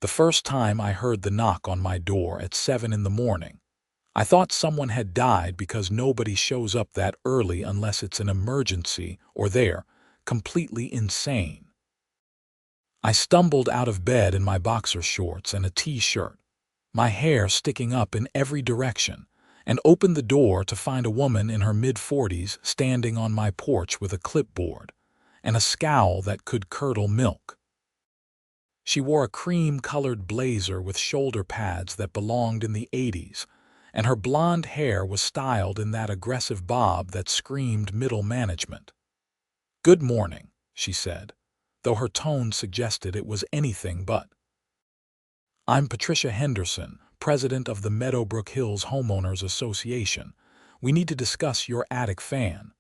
The first time I heard the knock on my door at 7 in the morning, I thought someone had died because nobody shows up that early unless it's an emergency or they're completely insane. I stumbled out of bed in my boxer shorts and a t-shirt, my hair sticking up in every direction, and opened the door to find a woman in her mid-40s standing on my porch with a clipboard and a scowl that could curdle milk. She wore a cream-colored blazer with shoulder pads that belonged in the 80s, and her blonde hair was styled in that aggressive bob that screamed middle management. "Good morning," she said, though her tone suggested it was anything but. "I'm Patricia Henderson, president of the Meadowbrook Hills Homeowners Association. We need to discuss your attic fan."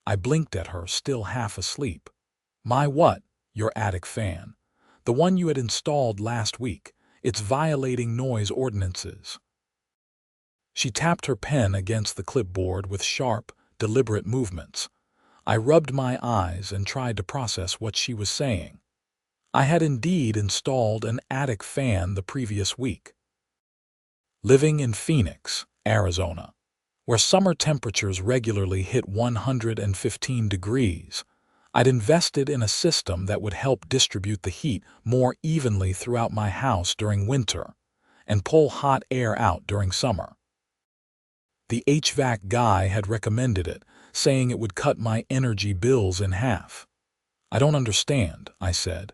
I blinked at her, still half asleep. "My what? Your attic fan? The one you had installed last week. It's violating noise ordinances." She tapped her pen against the clipboard with sharp, deliberate movements. I rubbed my eyes and tried to process what she was saying. I had indeed installed an attic fan the previous week. Living in Phoenix, Arizona, where summer temperatures regularly hit 115 degrees, I'd invested in a system that would help distribute the heat more evenly throughout my house during winter and pull hot air out during summer. The HVAC guy had recommended it, saying it would cut my energy bills in half. "I don't understand," I said.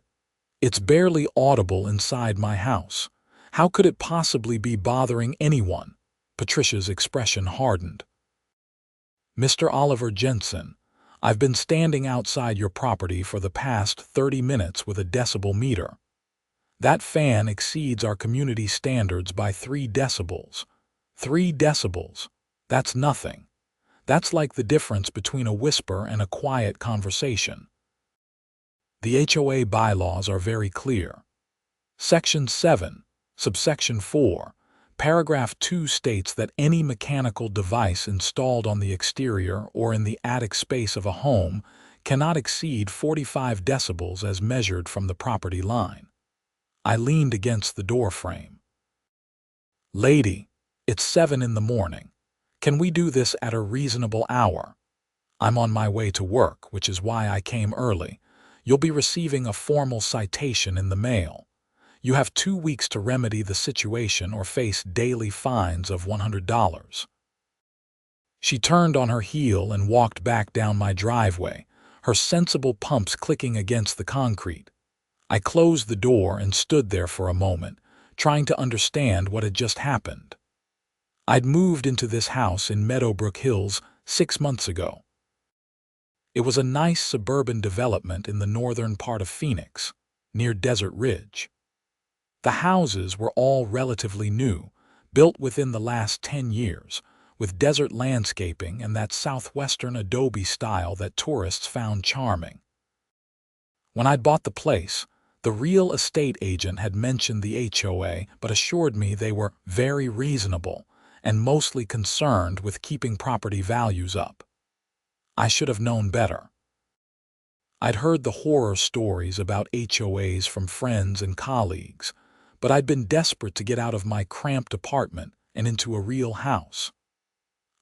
"It's barely audible inside my house. How could it possibly be bothering anyone?" Patricia's expression hardened. "Mr. Oliver Jensen, I've been standing outside your property for the past 30 minutes with a decibel meter. That fan exceeds our community standards by 3 decibels. 3 decibels. That's nothing. That's like the difference between a whisper and a quiet conversation. The HOA bylaws are very clear. Section 7, subsection 4, paragraph 2 states that any mechanical device installed on the exterior or in the attic space of a home cannot exceed 45 decibels as measured from the property line." I leaned against the door frame. "Lady, it's 7 in the morning. Can we do this at a reasonable hour? I'm on my way to work, which is why I came early. You'll be receiving a formal citation in the mail. You have 2 weeks to remedy the situation or face daily fines of $100. She turned on her heel and walked back down my driveway, her sensible pumps clicking against the concrete. I closed the door and stood there for a moment, trying to understand what had just happened. I'd moved into this house in Meadowbrook Hills 6 months ago. It was a nice suburban development in the northern part of Phoenix, near Desert Ridge. The houses were all relatively new, built within the last 10 years, with desert landscaping and that southwestern adobe style that tourists found charming. When I'd bought the place, the real estate agent had mentioned the HOA but assured me they were very reasonable and mostly concerned with keeping property values up. I should have known better. I'd heard the horror stories about HOAs from friends and colleagues, but I'd been desperate to get out of my cramped apartment and into a real house.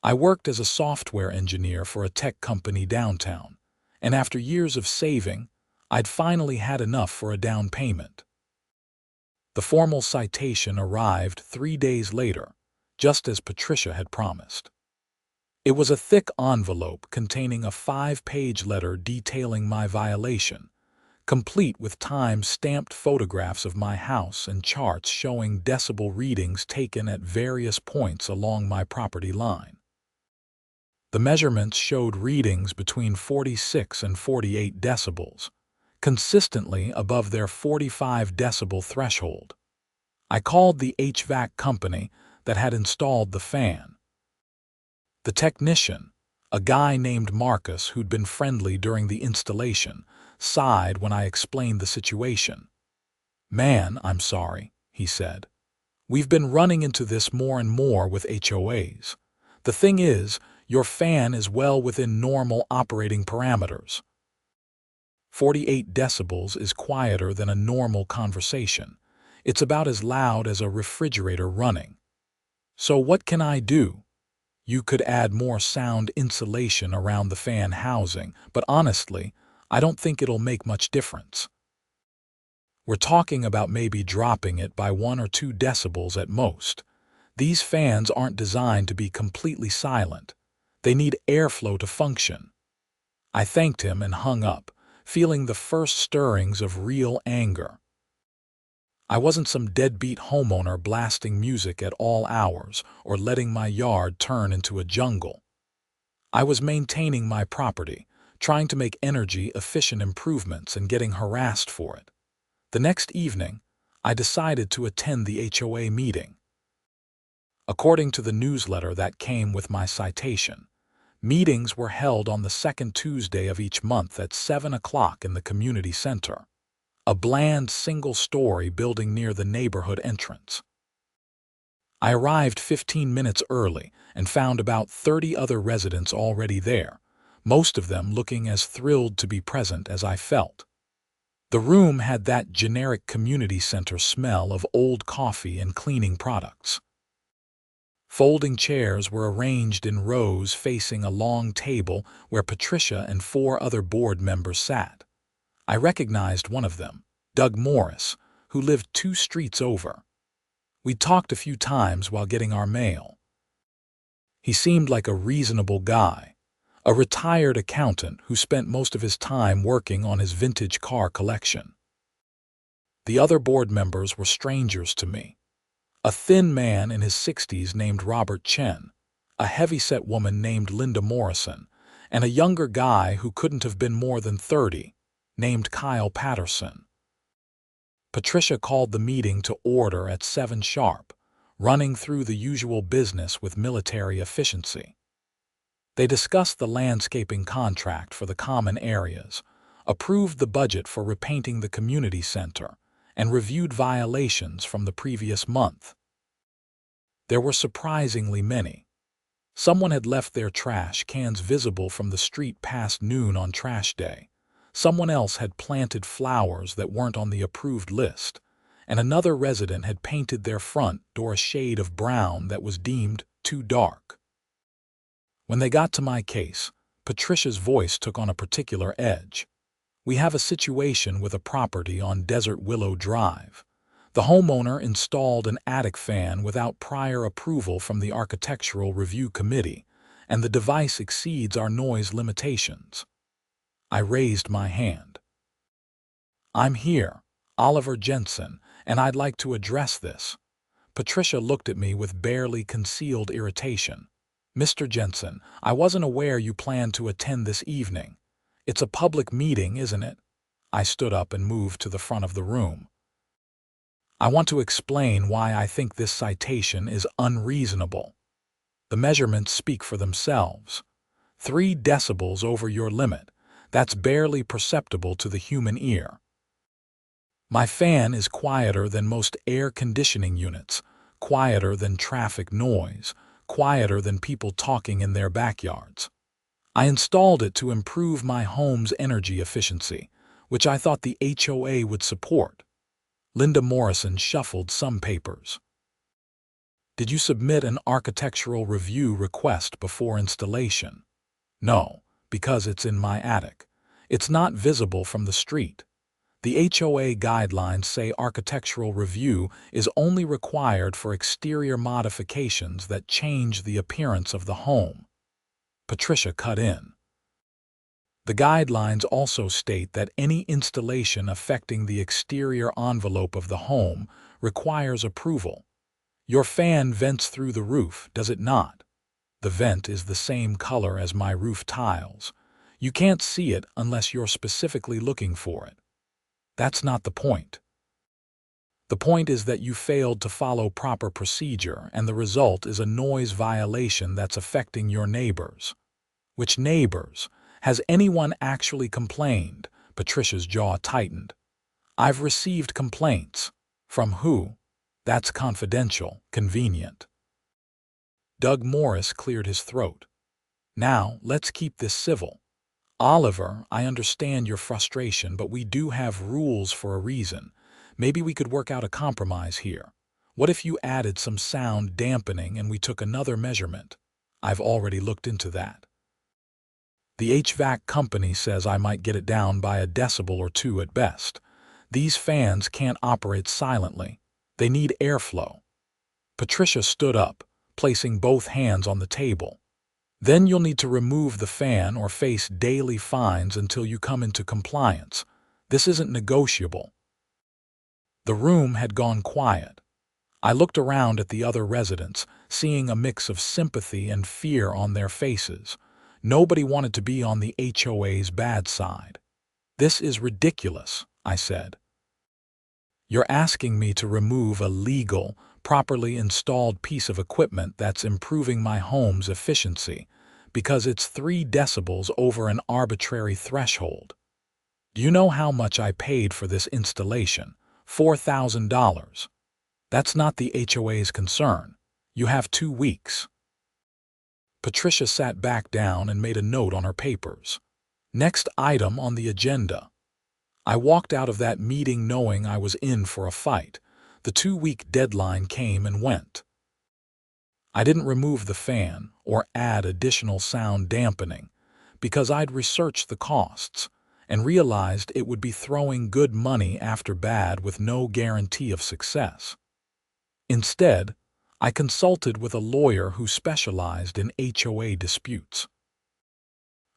I worked as a software engineer for a tech company downtown, and after years of saving, I'd finally had enough for a down payment. The formal citation arrived 3 days later, just as Patricia had promised. It was a thick envelope containing a 5-page letter detailing my violation, complete with time-stamped photographs of my house and charts showing decibel readings taken at various points along my property line. The measurements showed readings between 46 and 48 decibels, consistently above their 45 decibel threshold. I called the HVAC company that had installed the fan. The technician, a guy named Marcus who'd been friendly during the installation, sighed when I explained the situation. "Man, I'm sorry," he said. "We've been running into this more and more with HOAs. The thing is, your fan is well within normal operating parameters. 48 decibels is quieter than a normal conversation. It's about as loud as a refrigerator running. So what can I do? You could add more sound insulation around the fan housing, but honestly, I don't think it'll make much difference. We're talking about maybe dropping it by 1 or 2 decibels at most. These fans aren't designed to be completely silent. They need airflow to function. I thanked him and hung up, feeling the first stirrings of real anger. I wasn't some deadbeat homeowner blasting music at all hours or letting my yard turn into a jungle. I was maintaining my property, trying to make energy-efficient improvements and getting harassed for it. The next evening, I decided to attend the HOA meeting. According to the newsletter that came with my citation, meetings were held on the second Tuesday of each month at 7 o'clock in the community center, a bland single-story building near the neighborhood entrance. I arrived 15 minutes early and found about 30 other residents already there, most of them looking as thrilled to be present as I felt. The room had that generic community center smell of old coffee and cleaning products. Folding chairs were arranged in rows facing a long table where Patricia and 4 other board members sat. I recognized one of them, Doug Morris, who lived 2 streets over. We talked a few times while getting our mail. He seemed like a reasonable guy, a retired accountant who spent most of his time working on his vintage car collection. The other board members were strangers to me. A thin man in his 60s named Robert Chen, a heavy-set woman named Linda Morrison, and a younger guy who couldn't have been more than 30, named Kyle Patterson. Patricia called the meeting to order at 7 sharp, running through the usual business with military efficiency. They discussed the landscaping contract for the common areas, approved the budget for repainting the community center, and reviewed violations from the previous month. There were surprisingly many. Someone had left their trash cans visible from the street past noon on trash day. Someone else had planted flowers that weren't on the approved list, and another resident had painted their front door a shade of brown that was deemed too dark. When they got to my case, Patricia's voice took on a particular edge. We have a situation with a property on Desert Willow Drive. The homeowner installed an attic fan without prior approval from the Architectural Review Committee, and the device exceeds our noise limitations. I raised my hand. I'm here, Oliver Jensen, and I'd like to address this. Patricia looked at me with barely concealed irritation. Mr. Jensen, I wasn't aware you planned to attend this evening. It's a public meeting, isn't it? I stood up and moved to the front of the room. I want to explain why I think this citation is unreasonable. The measurements speak for themselves. 3 decibels over your limit. That's barely perceptible to the human ear. My fan is quieter than most air conditioning units, quieter than traffic noise, quieter than people talking in their backyards. I installed it to improve my home's energy efficiency, which I thought the HOA would support. Linda Morrison shuffled some papers. Did you submit an architectural review request before installation? No, because it's in my attic. It's not visible from the street. The HOA guidelines say architectural review is only required for exterior modifications that change the appearance of the home. Patricia cut in. The guidelines also state that any installation affecting the exterior envelope of the home requires approval. Your fan vents through the roof, does it not? The vent is the same color as my roof tiles. You can't see it unless you're specifically looking for it. That's not the point. The point is that you failed to follow proper procedure, and the result is a noise violation that's affecting your neighbors. Which neighbors? Has anyone actually complained? Patricia's jaw tightened. I've received complaints. From who? That's confidential, convenient. Doug Morris cleared his throat. Now, let's keep this civil. Oliver, I understand your frustration, but we do have rules for a reason. maybe we could work out a compromise here. What if you added some sound dampening and we took another measurement? I've already looked into that. The HVAC company says I might get it down by a decibel or two at best. These fans can't operate silently. They need airflow. Patricia stood up, placing both hands on the table. Then you'll need to remove the fan or face daily fines until you come into compliance. This isn't negotiable. The room had gone quiet. I looked around at the other residents, seeing a mix of sympathy and fear on their faces. Nobody wanted to be on the HOA's bad side. "This is ridiculous," I said. "You're asking me to remove a legal, properly installed piece of equipment that's improving my home's efficiency because it's 3 decibels over an arbitrary threshold. Do you know how much I paid for this installation? $4,000. That's not the HOA's concern. You have 2 weeks. Patricia sat back down and made a note on her papers. Next item on the agenda. I walked out of that meeting knowing I was in for a fight. The 2-week deadline came and went. I didn't remove the fan or add additional sound dampening because I'd researched the costs and realized it would be throwing good money after bad with no guarantee of success. Instead, I consulted with a lawyer who specialized in HOA disputes.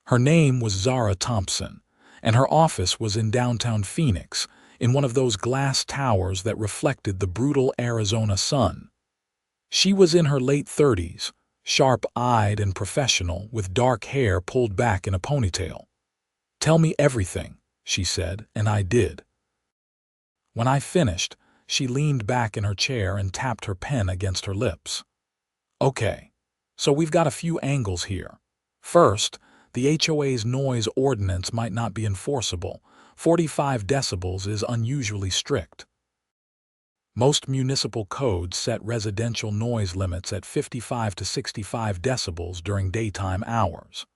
Her name was Zara Thompson, and her office was in downtown Phoenix, in one of those glass towers that reflected the brutal Arizona sun. She was in her late 30s, sharp-eyed and professional, with dark hair pulled back in a ponytail. "Tell me everything," she said, and I did. When I finished, she leaned back in her chair and tapped her pen against her lips. "Okay, so we've got a few angles here. First, the HOA's noise ordinance might not be enforceable. 45 decibels is unusually strict. Most municipal codes set residential noise limits at 55 to 65 decibels during daytime hours.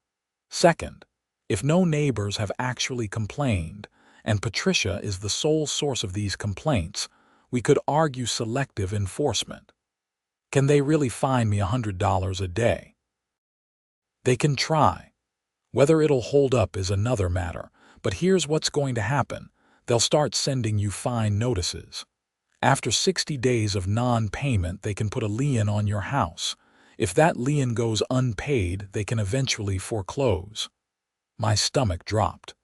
Second, if no neighbors have actually complained, and Patricia is the sole source of these complaints, we could argue selective enforcement. Can they really fine me $100 a day? They can try. Whether it'll hold up is another matter, but here's what's going to happen. They'll start sending you fine notices. After 60 days of non-payment, they can put a lien on your house. If that lien goes unpaid, they can eventually foreclose. My stomach dropped.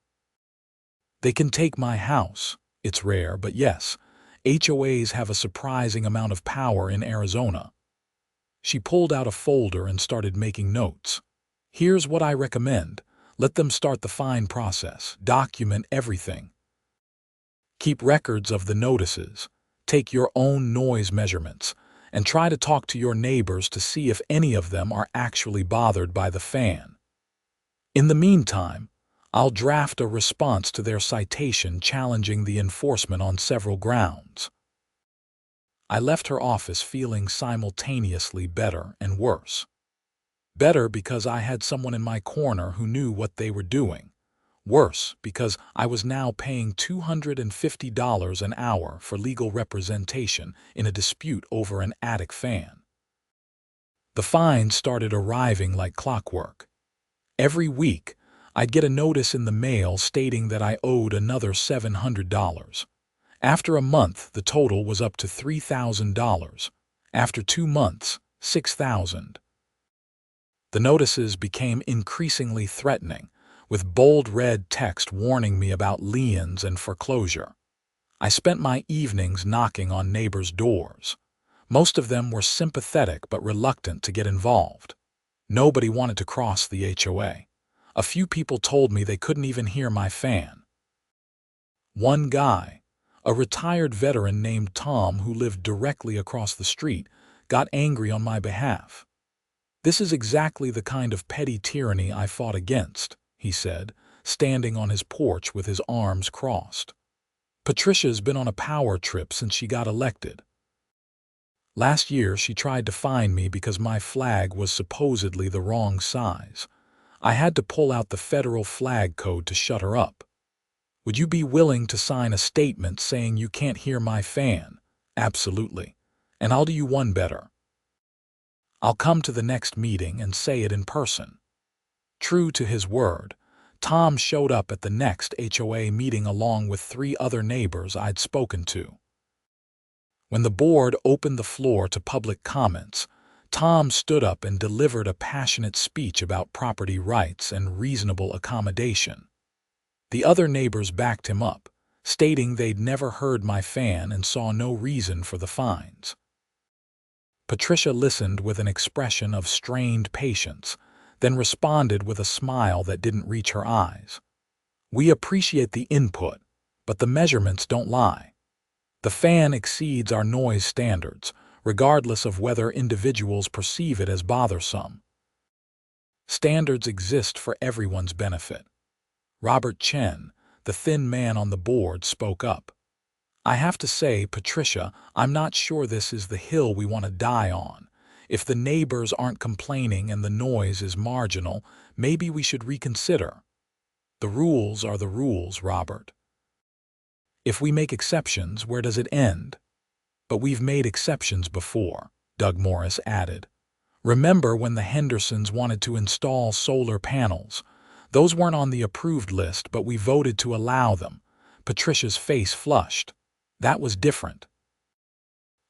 They can take my house. It's rare, but yes, HOAs have a surprising amount of power in Arizona. She pulled out a folder and started making notes. Here's what I recommend. Let them start the fine process. Document everything. Keep records of the notices. Take your own noise measurements, and try to talk to your neighbors to see if any of them are actually bothered by the fan. In the meantime, I'll draft a response to their citation challenging the enforcement on several grounds. I left her office feeling simultaneously better and worse. Better because I had someone in my corner who knew what they were doing. Worse because I was now paying $250 an hour for legal representation in a dispute over an attic fan. The fines started arriving like clockwork. Every week, I'd get a notice in the mail stating that I owed another $700. After a month, the total was up to $3,000. After 2 months, $6,000. The notices became increasingly threatening, with bold red text warning me about liens and foreclosure. I spent my evenings knocking on neighbors' doors. Most of them were sympathetic but reluctant to get involved. Nobody wanted to cross the HOA. A few people told me they couldn't even hear my fan. One guy, a retired veteran named Tom who lived directly across the street, got angry on my behalf. "This is exactly the kind of petty tyranny I fought against," he said, standing on his porch with his arms crossed. "Patricia's been on a power trip since she got elected. Last year she tried to fine me because my flag was supposedly the wrong size. I had to pull out the federal flag code to shut her up. Would you be willing to sign a statement saying you can't hear my fan? Absolutely. And I'll do you one better. I'll come to the next meeting and say it in person. True to his word, Tom showed up at the next HOA meeting along with 3 other neighbors I'd spoken to. When the board opened the floor to public comments, Tom stood up and delivered a passionate speech about property rights and reasonable accommodation. The other neighbors backed him up, stating they'd never heard my fan and saw no reason for the fines. Patricia listened with an expression of strained patience, then responded with a smile that didn't reach her eyes. We appreciate the input, but the measurements don't lie. The fan exceeds our noise standards, regardless of whether individuals perceive it as bothersome. Standards exist for everyone's benefit. Robert Chen, the thin man on the board, spoke up. I have to say, Patricia, I'm not sure this is the hill we want to die on. If the neighbors aren't complaining and the noise is marginal, maybe we should reconsider. The rules are the rules, Robert. If we make exceptions, where does it end? But we've made exceptions before, Doug Morris added. Remember when the Hendersons wanted to install solar panels? Those weren't on the approved list, but we voted to allow them. Patricia's face flushed. That was different.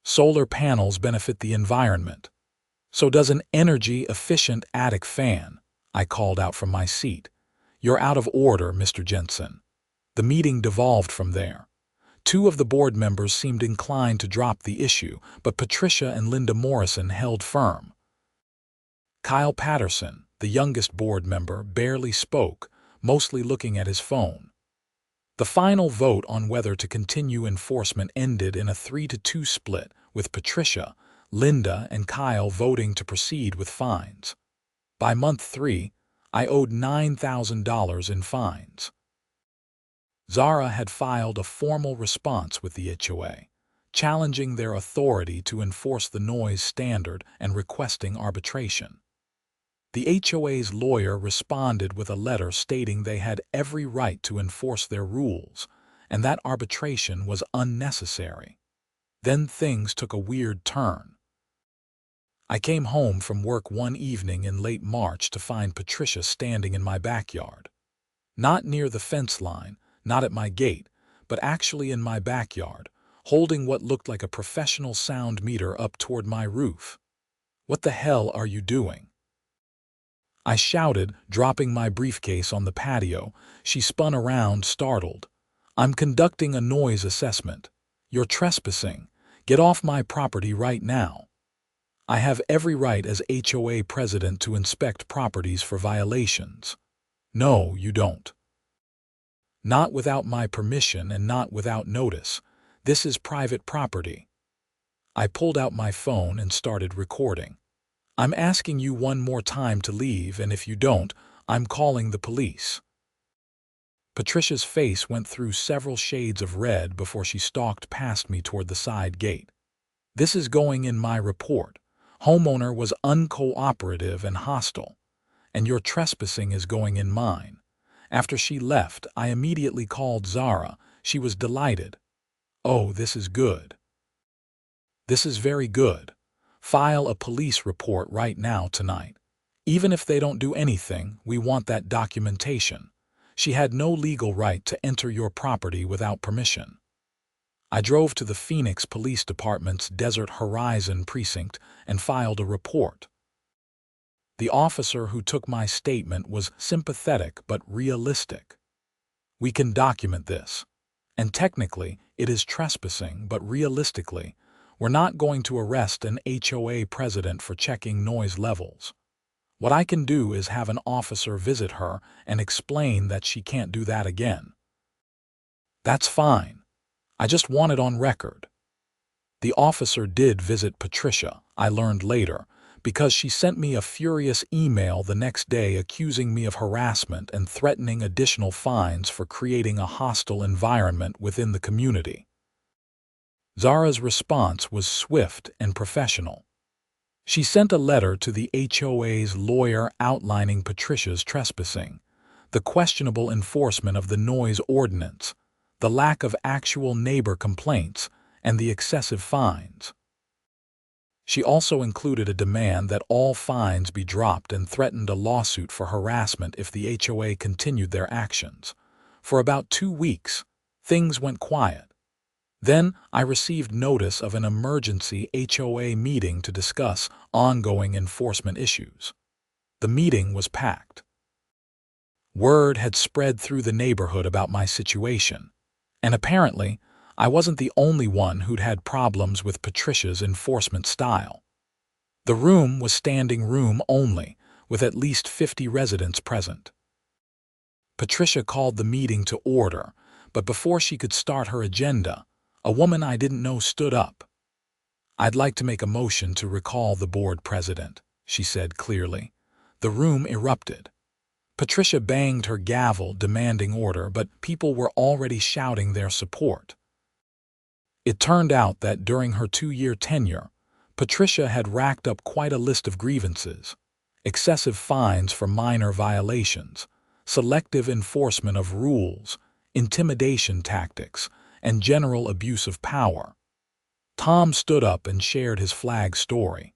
Solar panels benefit the environment. So does an energy-efficient attic fan, I called out from my seat. You're out of order, Mr. Jensen. The meeting devolved from there. 2 of the board members seemed inclined to drop the issue, but Patricia and Linda Morrison held firm. Kyle Patterson, the youngest board member, barely spoke, mostly looking at his phone. The final vote on whether to continue enforcement ended in a 3-2 split, with Patricia, Linda, and Kyle voting to proceed with fines. By month 3, I owed $9,000 in fines. Zara had filed a formal response with the HOA, challenging their authority to enforce the noise standard and requesting arbitration. The HOA's lawyer responded with a letter stating they had every right to enforce their rules and that arbitration was unnecessary. Then things took a weird turn. I came home from work one evening in late March to find Patricia standing in my backyard. Not near the fence line, not at my gate, but actually in my backyard, holding what looked like a professional sound meter up toward my roof. What the hell are you doing? I shouted, dropping my briefcase on the patio. She spun around, startled. I'm conducting a noise assessment. You're trespassing. Get off my property right now. I have every right as HOA president to inspect properties for violations. No, you don't. Not without my permission and not without notice. This is private property. I pulled out my phone and started recording. I'm asking you one more time to leave, and if you don't, I'm calling the police. Patricia's face went through several shades of red before she stalked past me toward the side gate. This is going in my report. Homeowner was uncooperative and hostile, and your trespassing is going in mine. After she left, I immediately called Zara. She was delighted. Oh, this is good. This is very good. File a police report right now tonight. Even if they don't do anything, we want that documentation. She had no legal right to enter your property without permission. I drove to the Phoenix Police Department's Desert Horizon precinct and filed a report. The officer who took my statement was sympathetic but realistic. We can document this. And technically, it is trespassing, but realistically, we're not going to arrest an HOA president for checking noise levels. What I can do is have an officer visit her and explain that she can't do that again. That's fine. I just want it on record. The officer did visit Patricia, I learned later, because she sent me a furious email the next day accusing me of harassment and threatening additional fines for creating a hostile environment within the community. Zara's response was swift and professional. She sent a letter to the HOA's lawyer outlining Patricia's trespassing. the questionable enforcement of the noise ordinance, the lack of actual neighbor complaints, and the excessive fines. She also included a demand that all fines be dropped and threatened a lawsuit for harassment if the HOA continued their actions. For about 2 weeks, things went quiet. Then I received notice of an emergency HOA meeting to discuss ongoing enforcement issues. The meeting was packed. Word had spread through the neighborhood about my situation, and apparently, I wasn't the only one who'd had problems with Patricia's enforcement style. The room was standing room only, with at least 50 residents present. Patricia called the meeting to order, but before she could start her agenda, a woman I didn't know stood up. "I'd like to make a motion to recall the board president," she said clearly. The room erupted. Patricia banged her gavel demanding order, but people were already shouting their support. It turned out that during her 2-year tenure, Patricia had racked up quite a list of grievances: excessive fines for minor violations, selective enforcement of rules, intimidation tactics, and general abuse of power. Tom stood up and shared his flag story.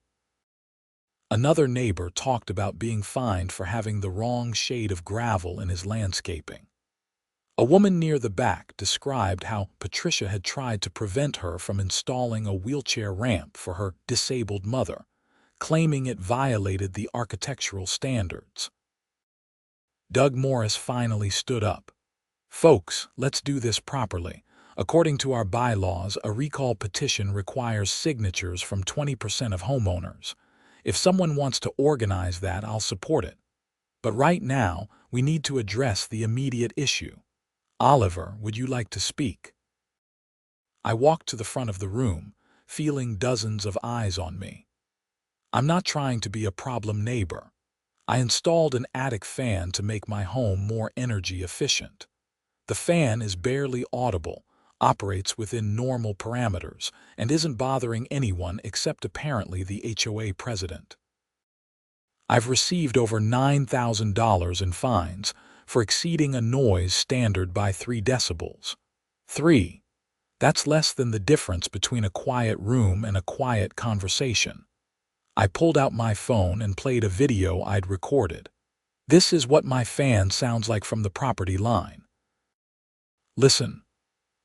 Another neighbor talked about being fined for having the wrong shade of gravel in his landscaping. A woman near the back described how Patricia had tried to prevent her from installing a wheelchair ramp for her disabled mother, claiming it violated the architectural standards. Doug Morris finally stood up. "Folks, let's do this properly. According to our bylaws, a recall petition requires signatures from 20% of homeowners. If someone wants to organize that, I'll support it. But right now, we need to address the immediate issue. Oliver, would you like to speak?" I walked to the front of the room, feeling dozens of eyes on me. I'm not trying to be a problem neighbor. I installed an attic fan to make my home more energy efficient. The fan is barely audible, operates within normal parameters, and isn't bothering anyone except apparently the HOA president. I've received over $9,000 in fines for exceeding a noise standard by 3 decibels. 3. That's less than the difference between a quiet room and a quiet conversation. I pulled out my phone and played a video I'd recorded. "This is what my fan sounds like from the property line. Listen."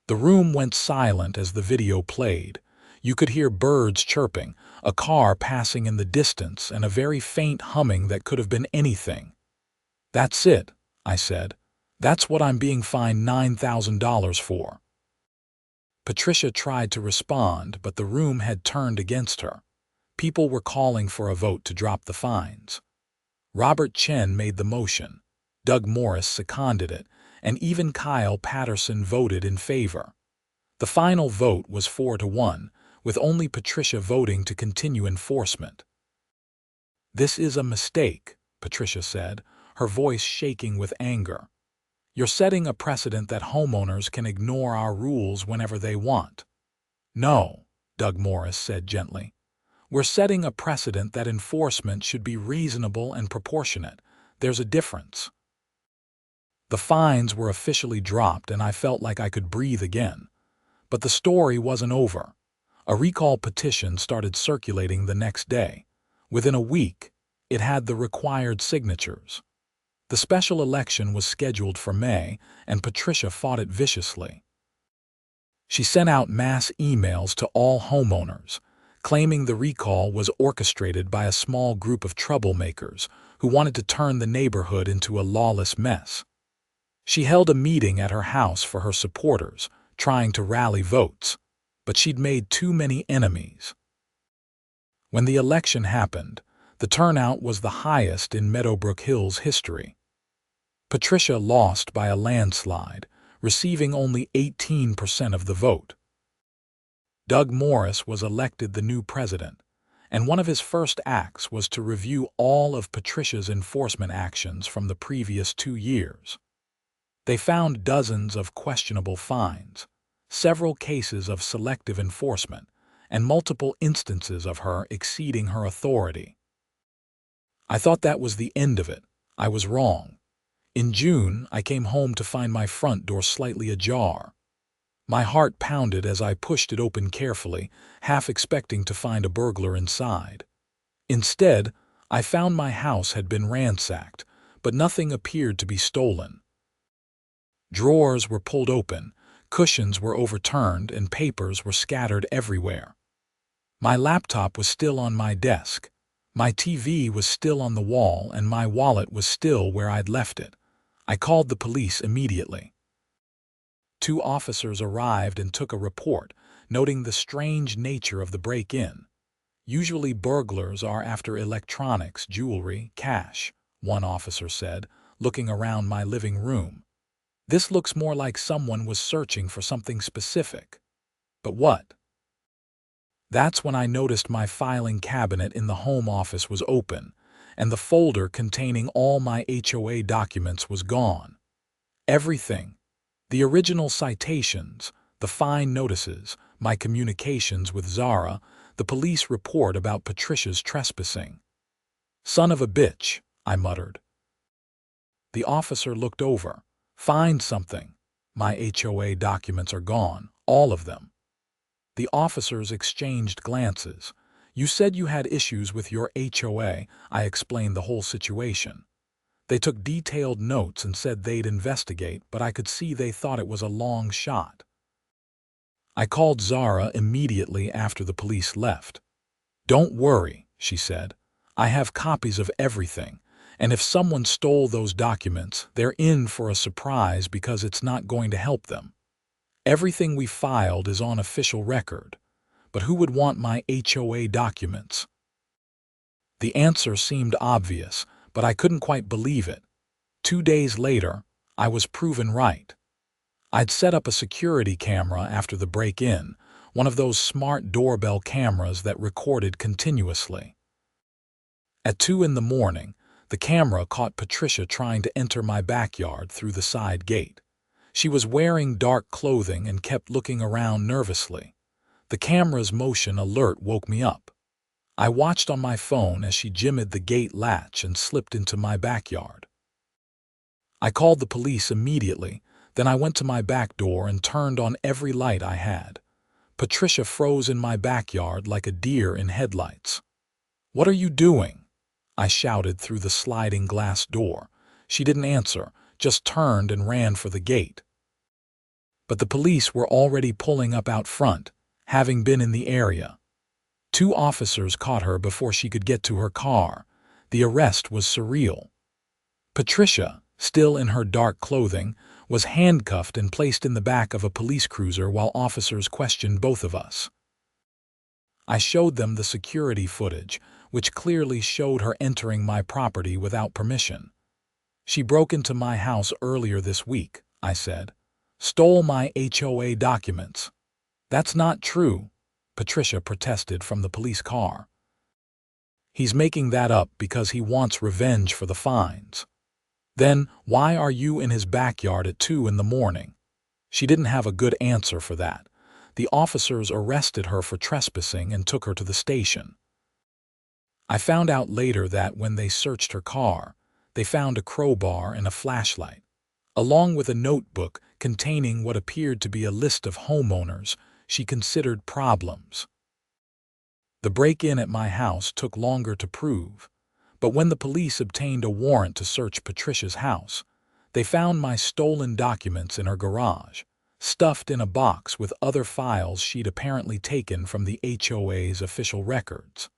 The room went silent as the video played. You could hear birds chirping, a car passing in the distance, and a very faint humming that could have been anything. "That's it," I said. "That's what I'm being fined $9,000 for." Patricia tried to respond, but the room had turned against her. People were calling for a vote to drop the fines. Robert Chen made the motion. Doug Morris seconded it, and even Kyle Patterson voted in favor. The final vote was 4-1, with only Patricia voting to continue enforcement. "This is a mistake," Patricia said, her voice shaking with anger. "You're setting a precedent that homeowners can ignore our rules whenever they want." "No," Doug Morris said gently. "We're setting a precedent that enforcement should be reasonable and proportionate. There's a difference." The fines were officially dropped, and I felt like I could breathe again. But the story wasn't over. A recall petition started circulating the next day. Within a week, it had the required signatures. The special election was scheduled for May, and Patricia fought it viciously. She sent out mass emails to all homeowners, claiming the recall was orchestrated by a small group of troublemakers who wanted to turn the neighborhood into a lawless mess. She held a meeting at her house for her supporters, trying to rally votes, but she'd made too many enemies. When the election happened, the turnout was the highest in Meadowbrook Hills history. Patricia lost by a landslide, receiving only 18% of the vote. Doug Morris was elected the new president, and one of his first acts was to review all of Patricia's enforcement actions from the previous 2 years. They found dozens of questionable fines, several cases of selective enforcement, and multiple instances of her exceeding her authority. I thought that was the end of it. I was wrong. In June, I came home to find my front door slightly ajar. My heart pounded as I pushed it open carefully, half expecting to find a burglar inside. Instead, I found my house had been ransacked, but nothing appeared to be stolen. Drawers were pulled open, cushions were overturned, and papers were scattered everywhere. My laptop was still on my desk. My TV was still on the wall, and my wallet was still where I'd left it. I called the police immediately. 2 officers arrived and took a report, noting the strange nature of the break-in. Usually burglars are after electronics, jewelry, cash, one officer said, looking around my living room. This looks more like someone was searching for something specific. But what? That's when I noticed my filing cabinet in the home office was open, and the folder containing all my HOA documents was gone. Everything. The original citations, the fine notices, my communications with Zara, the police report about Patricia's trespassing. "Son of a bitch," I muttered. The officer looked over. "Find something. My HOA documents are gone, all of them." The officers exchanged glances. "You said you had issues with your HOA," I explained the whole situation. They took detailed notes and said they'd investigate, but I could see they thought it was a long shot. I called Zara immediately after the police left. "Don't worry," she said. "I have copies of everything, and if someone stole those documents, they're in for a surprise because it's not going to help them. Everything we filed is on official record. But who would want my HOA documents?" The answer seemed obvious, but I couldn't quite believe it. 2 days later, I was proven right. I'd set up a security camera after the break-in, one of those smart doorbell cameras that recorded continuously. At 2 in the morning, the camera caught Patricia trying to enter my backyard through the side gate. She was wearing dark clothing and kept looking around nervously. The camera's motion alert woke me up. I watched on my phone as she jimmied the gate latch and slipped into my backyard. I called the police immediately, then I went to my back door and turned on every light I had. Patricia froze in my backyard like a deer in headlights. "What are you doing?" I shouted through the sliding glass door. She didn't answer, just turned and ran for the gate. But the police were already pulling up out front, having been in the area. 2 officers caught her before she could get to her car. The arrest was surreal. Patricia, still in her dark clothing, was handcuffed and placed in the back of a police cruiser while officers questioned both of us. I showed them the security footage, which clearly showed her entering my property without permission. "She broke into my house earlier this week," I said. "Stole my HOA documents." "That's not true," Patricia protested from the police car. "He's making that up because he wants revenge for the fines." "Then why are you in his backyard at 2 in the morning?" She didn't have a good answer for that. The officers arrested her for trespassing and took her to the station. I found out later that when they searched her car, they found a crowbar and a flashlight, along with a notebook containing what appeared to be a list of homeowners she considered problems. The break-in at my house took longer to prove, but when the police obtained a warrant to search Patricia's house, they found my stolen documents in her garage, stuffed in a box with other files she'd apparently taken from the HOA's official records.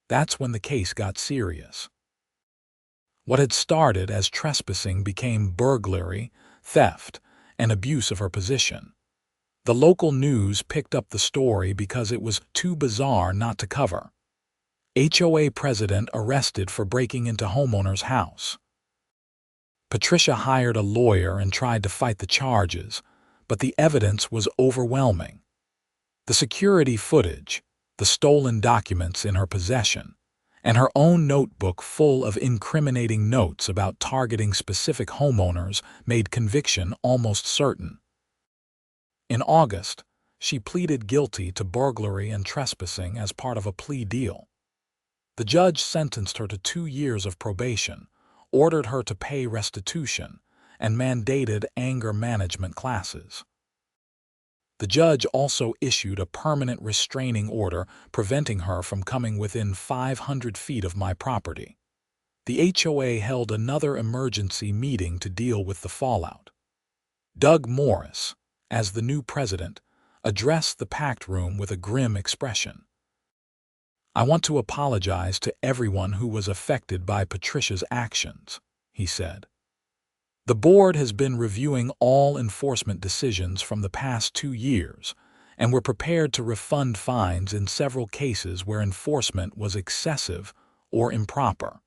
That's when the case got serious. What had started as trespassing became burglary, theft, and abuse of her position. The local news picked up the story because it was too bizarre not to cover. HOA president arrested for breaking into homeowner's house. Patricia hired a lawyer and tried to fight the charges, but the evidence was overwhelming. The security footage, the stolen documents in her possession, and her own notebook full of incriminating notes about targeting specific homeowners made conviction almost certain. In August, she pleaded guilty to burglary and trespassing as part of a plea deal. The judge sentenced her to 2 years of probation, ordered her to pay restitution, and mandated anger management classes. The judge also issued a permanent restraining order preventing her from coming within 500 feet of my property. The HOA held another emergency meeting to deal with the fallout. Doug Morris, as the new president, addressed the packed room with a grim expression. "I want to apologize to everyone who was affected by Patricia's actions," he said. "The board has been reviewing all enforcement decisions from the past 2 years, and we're prepared to refund fines in several cases where enforcement was excessive or improper.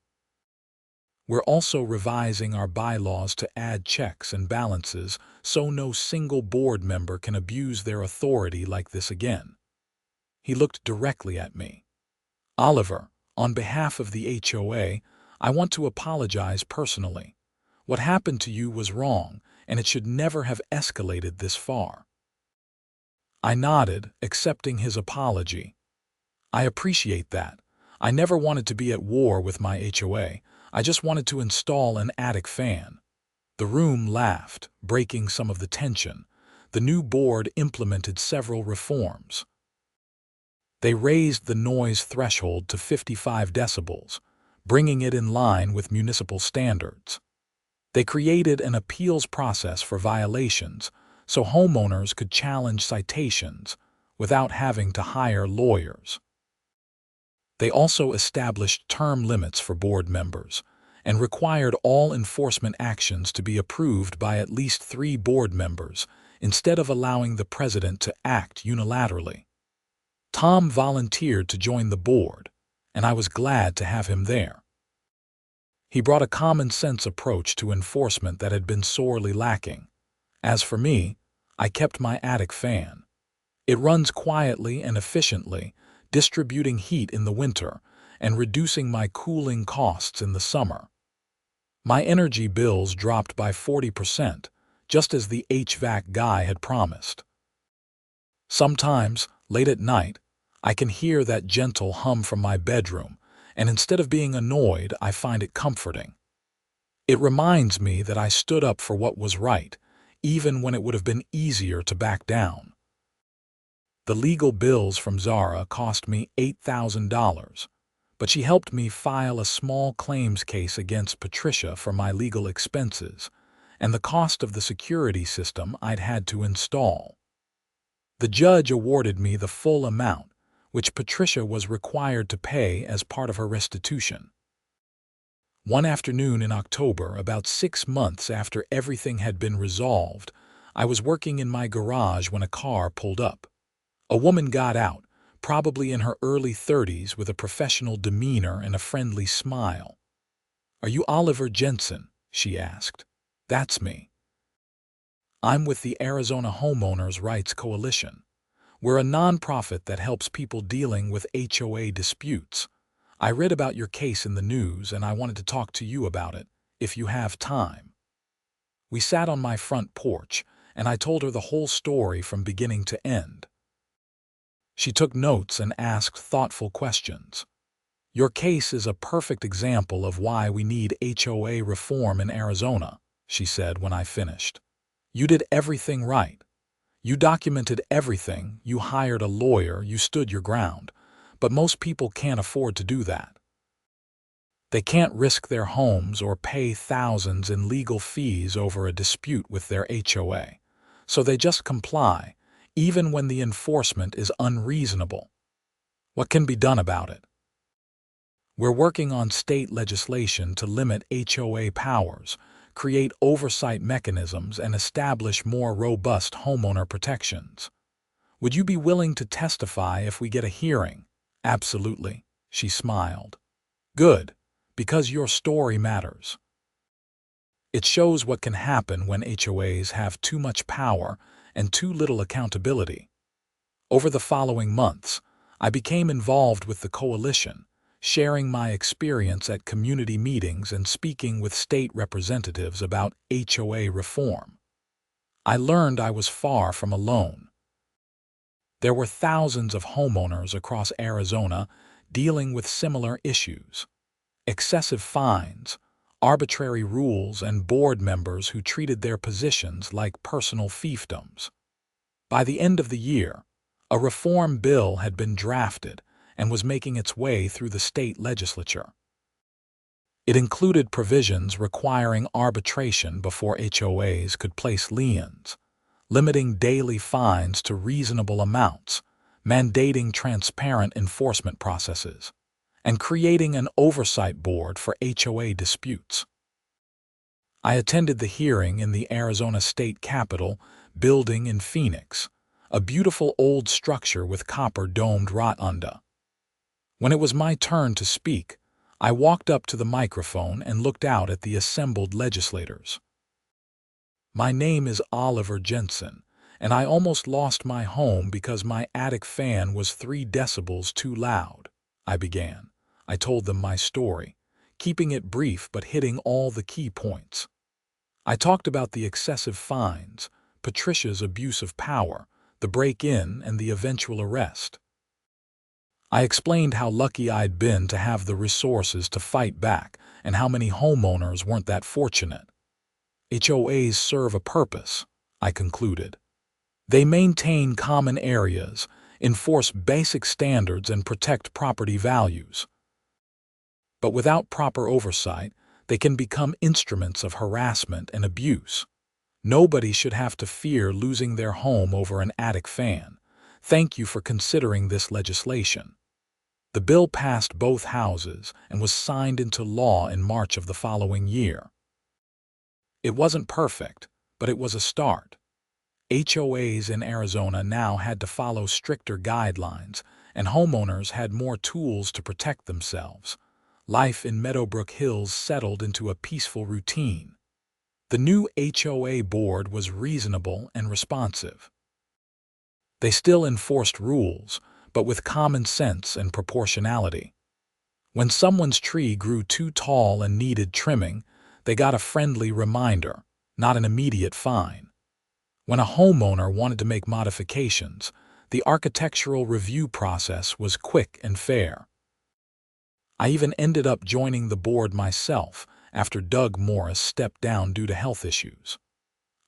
We're also revising our bylaws to add checks and balances so no single board member can abuse their authority like this again." He looked directly at me. "Oliver, on behalf of the HOA, I want to apologize personally. What happened to you was wrong, and it should never have escalated this far." I nodded, accepting his apology. "I appreciate that. I never wanted to be at war with my HOA. I just wanted to install an attic fan." The room laughed, breaking some of the tension. The new board implemented several reforms. They raised the noise threshold to 55 decibels, bringing it in line with municipal standards. They created an appeals process for violations so homeowners could challenge citations without having to hire lawyers. They also established term limits for board members and required all enforcement actions to be approved by at least 3 board members instead of allowing the president to act unilaterally. Tom volunteered to join the board, and I was glad to have him there. He brought a common-sense approach to enforcement that had been sorely lacking. As for me, I kept my attic fan. It runs quietly and efficiently, distributing heat in the winter and reducing my cooling costs in the summer. My energy bills dropped by 40%, just as the HVAC guy had promised. Sometimes, late at night, I can hear that gentle hum from my bedroom, and instead of being annoyed, I find it comforting. It reminds me that I stood up for what was right, even when it would have been easier to back down. The legal bills from Zara cost me $8,000, but she helped me file a small claims case against Patricia for my legal expenses and the cost of the security system I'd had to install. The judge awarded me the full amount, which Patricia was required to pay as part of her restitution. One afternoon in October, about 6 months after everything had been resolved, I was working in my garage when a car pulled up. A woman got out, probably in her early 30s, with a professional demeanor and a friendly smile. "Are you Oliver Jensen?" she asked. "That's me. I'm with the Arizona Homeowners Rights Coalition. We're a nonprofit that helps people dealing with HOA disputes. I read about your case in the news and I wanted to talk to you about it, if you have time." We sat on my front porch, and I told her the whole story from beginning to end. She took notes and asked thoughtful questions. "Your case is a perfect example of why we need HOA reform in Arizona," she said when I finished. "You did everything right. You documented everything, you hired a lawyer, you stood your ground, but most people can't afford to do that. They can't risk their homes or pay thousands in legal fees over a dispute with their HOA, so they just comply, even when the enforcement is unreasonable. What can be done about it? We're working on state legislation to limit HOA powers, create oversight mechanisms, and establish more robust homeowner protections. Would you be willing to testify if we get a hearing?" "Absolutely," she smiled. "Good, because your story matters. It shows what can happen when HOAs have too much power and too little accountability." Over the following months, I became involved with the coalition, sharing my experience at community meetings and speaking with state representatives about HOA reform. I learned I was far from alone. There were thousands of homeowners across Arizona dealing with similar issues: excessive fines, arbitrary rules, and board members who treated their positions like personal fiefdoms. By the end of the year, a reform bill had been drafted and was making its way through the state legislature. It included provisions requiring arbitration before HOAs could place liens, limiting daily fines to reasonable amounts, mandating transparent enforcement processes, and creating an oversight board for HOA disputes. I attended the hearing in the Arizona State Capitol building in Phoenix, a beautiful old structure with copper-domed rotunda. When it was my turn to speak, I walked up to the microphone and looked out at the assembled legislators. "My name is Oliver Jensen, and I almost lost my home because my attic fan was 3 decibels too loud," I began. I told them my story, keeping it brief but hitting all the key points. I talked about the excessive fines, Patricia's abuse of power, the break-in, and the eventual arrest. I explained how lucky I'd been to have the resources to fight back and how many homeowners weren't that fortunate. HOAs serve a purpose, I concluded. They maintain common areas, enforce basic standards, and protect property values. But without proper oversight, they can become instruments of harassment and abuse. Nobody should have to fear losing their home over an attic fan. Thank you for considering this legislation. The bill passed both houses and was signed into law in March of the following year. It wasn't perfect, but it was a start. HOAs in Arizona now had to follow stricter guidelines, and homeowners had more tools to protect themselves. Life in Meadowbrook Hills settled into a peaceful routine. The new HOA board was reasonable and responsive. They still enforced rules, but with common sense and proportionality. When someone's tree grew too tall and needed trimming, they got a friendly reminder, not an immediate fine. When a homeowner wanted to make modifications, the architectural review process was quick and fair. I even ended up joining the board myself after Doug Morris stepped down due to health issues.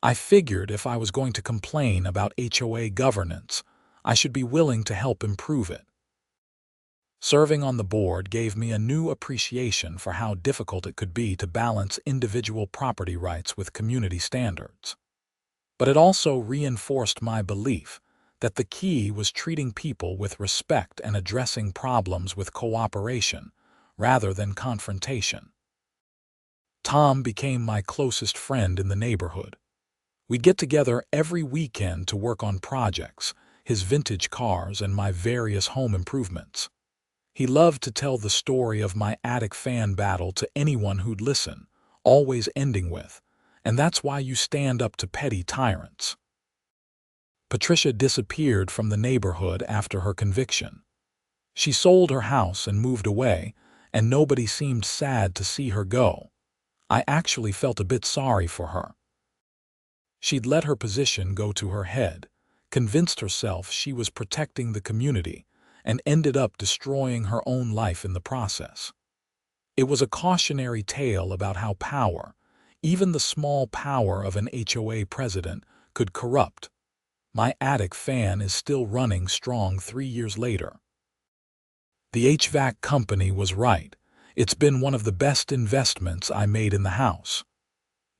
I figured if I was going to complain about HOA governance, I should be willing to help improve it. Serving on the board gave me a new appreciation for how difficult it could be to balance individual property rights with community standards. But it also reinforced my belief that the key was treating people with respect and addressing problems with cooperation rather than confrontation. Tom became my closest friend in the neighborhood. We'd get together every weekend to work on projects, his vintage cars and my various home improvements. He loved to tell the story of my attic fan battle to anyone who'd listen, always ending with, "And that's why you stand up to petty tyrants." Patricia disappeared from the neighborhood after her conviction. She sold her house and moved away, and nobody seemed sad to see her go. I actually felt a bit sorry for her. She'd let her position go to her head, convinced herself she was protecting the community, and ended up destroying her own life in the process. It was a cautionary tale about how power, even the small power of an HOA president, could corrupt. My attic fan is still running strong 3 years later. The HVAC company was right. It's been one of the best investments I made in the house.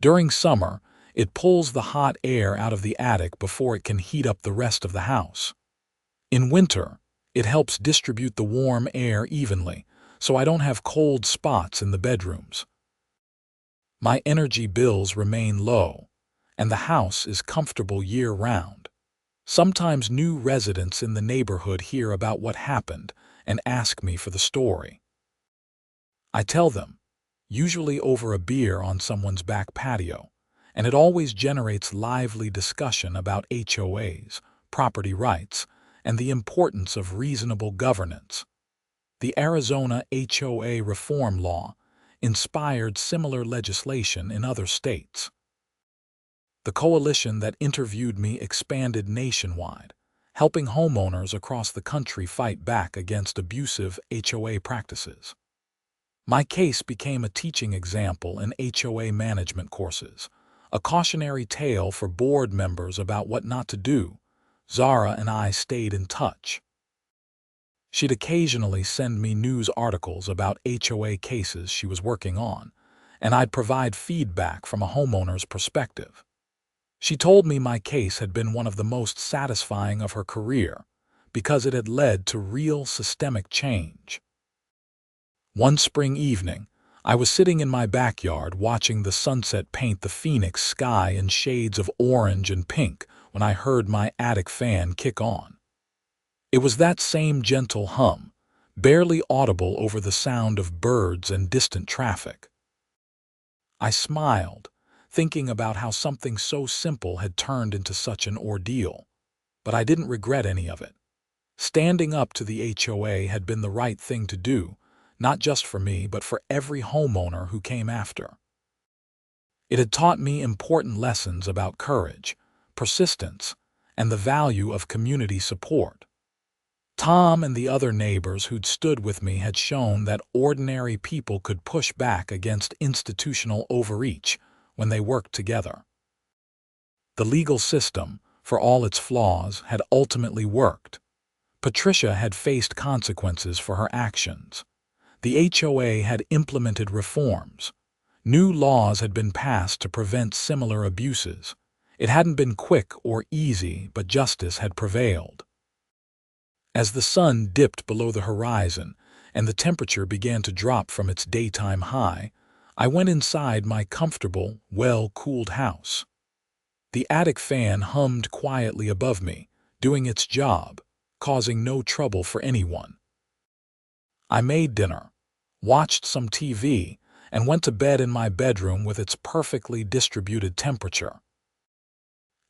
During summer, it pulls the hot air out of the attic before it can heat up the rest of the house. In winter, it helps distribute the warm air evenly, so I don't have cold spots in the bedrooms. My energy bills remain low, and the house is comfortable year-round. Sometimes new residents in the neighborhood hear about what happened and ask me for the story. I tell them, usually over a beer on someone's back patio, and it always generates lively discussion about HOAs, property rights, and the importance of reasonable governance. The Arizona HOA reform law inspired similar legislation in other states. The coalition that interviewed me expanded nationwide, helping homeowners across the country fight back against abusive HOA practices. My case became a teaching example in HOA management courses, a cautionary tale for board members about what not to do. Zara and I stayed in touch. She'd occasionally send me news articles about HOA cases she was working on, and I'd provide feedback from a homeowner's perspective. She told me my case had been one of the most satisfying of her career because it had led to real systemic change. One spring evening, I was sitting in my backyard watching the sunset paint the Phoenix sky in shades of orange and pink when I heard my attic fan kick on. It was that same gentle hum, barely audible over the sound of birds and distant traffic. I smiled, thinking about how something so simple had turned into such an ordeal, but I didn't regret any of it. Standing up to the HOA had been the right thing to do, not just for me, but for every homeowner who came after. It had taught me important lessons about courage, persistence, and the value of community support. Tom and the other neighbors who'd stood with me had shown that ordinary people could push back against institutional overreach when they worked together. The legal system, for all its flaws, had ultimately worked. Patricia had faced consequences for her actions. The HOA had implemented reforms. New laws had been passed to prevent similar abuses. It hadn't been quick or easy, but justice had prevailed. As the sun dipped below the horizon and the temperature began to drop from its daytime high, I went inside my comfortable, well-cooled house. The attic fan hummed quietly above me, doing its job, causing no trouble for anyone. I made dinner, watched some TV, and went to bed in my bedroom with its perfectly distributed temperature.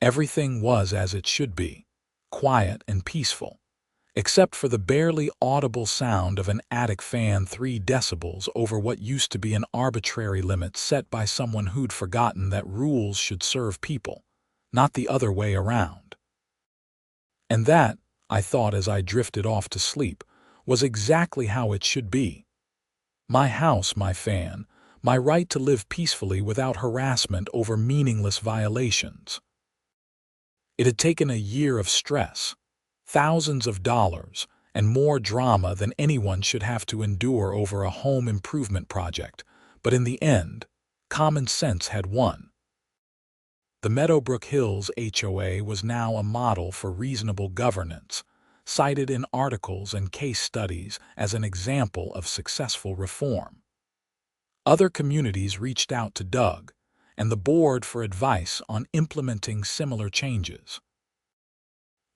Everything was as it should be, quiet and peaceful, except for the barely audible sound of an attic fan 3 decibels over what used to be an arbitrary limit set by someone who'd forgotten that rules should serve people, not the other way around. And that, I thought as I drifted off to sleep, was exactly how it should be. My house, my fan, my right to live peacefully without harassment over meaningless violations. It had taken a year of stress, thousands of dollars, and more drama than anyone should have to endure over a home improvement project, but in the end, common sense had won. The Meadowbrook Hills HOA was now a model for reasonable governance, cited in articles and case studies as an example of successful reform. Other communities reached out to Doug and the board for advice on implementing similar changes.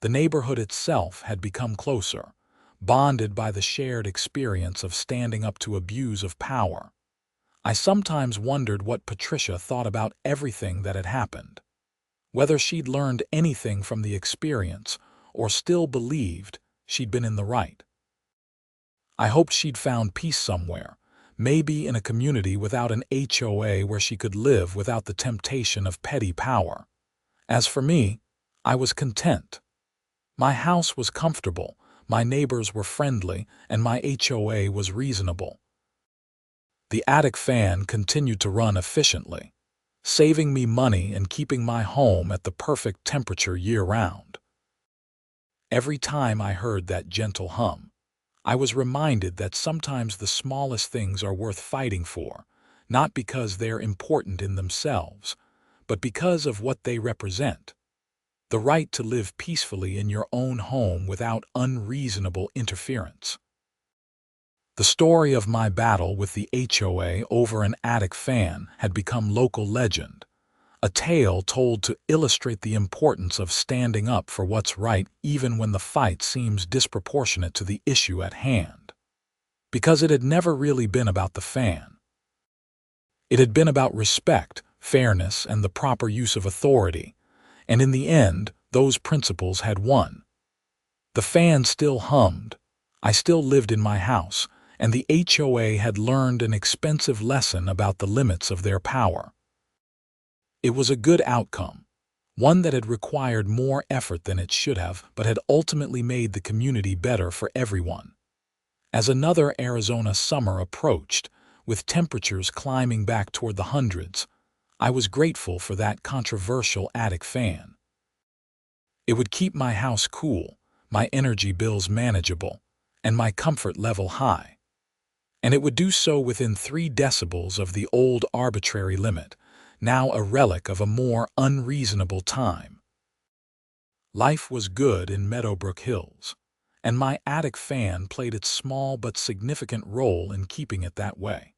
The neighborhood itself had become closer, bonded by the shared experience of standing up to abuse of power. I sometimes wondered what Patricia thought about everything that had happened, whether she'd learned anything from the experience or still believed she'd been in the right. I hoped she'd found peace somewhere, maybe in a community without an HOA where she could live without the temptation of petty power. As for me, I was content. My house was comfortable, my neighbors were friendly, and my HOA was reasonable. The attic fan continued to run efficiently, saving me money and keeping my home at the perfect temperature year-round. Every time I heard that gentle hum, I was reminded that sometimes the smallest things are worth fighting for, not because they're important in themselves, but because of what they represent. The right to live peacefully in your own home without unreasonable interference. The story of my battle with the HOA over an attic fan had become local legend, a tale told to illustrate the importance of standing up for what's right even when the fight seems disproportionate to the issue at hand. Because it had never really been about the fan. It had been about respect, fairness, and the proper use of authority, and in the end, those principles had won. The fan still hummed, I still lived in my house, and the HOA had learned an expensive lesson about the limits of their power. It was a good outcome, one that had required more effort than it should have, but had ultimately made the community better for everyone. As another Arizona summer approached, with temperatures climbing back toward the hundreds. I was grateful for that controversial attic fan. It would keep my house cool, my energy bills manageable, and my comfort level high. And it would do so within 3 decibels of the old arbitrary limit, now a relic of a more unreasonable time. Life was good in Meadowbrook Hills, and my attic fan played its small but significant role in keeping it that way.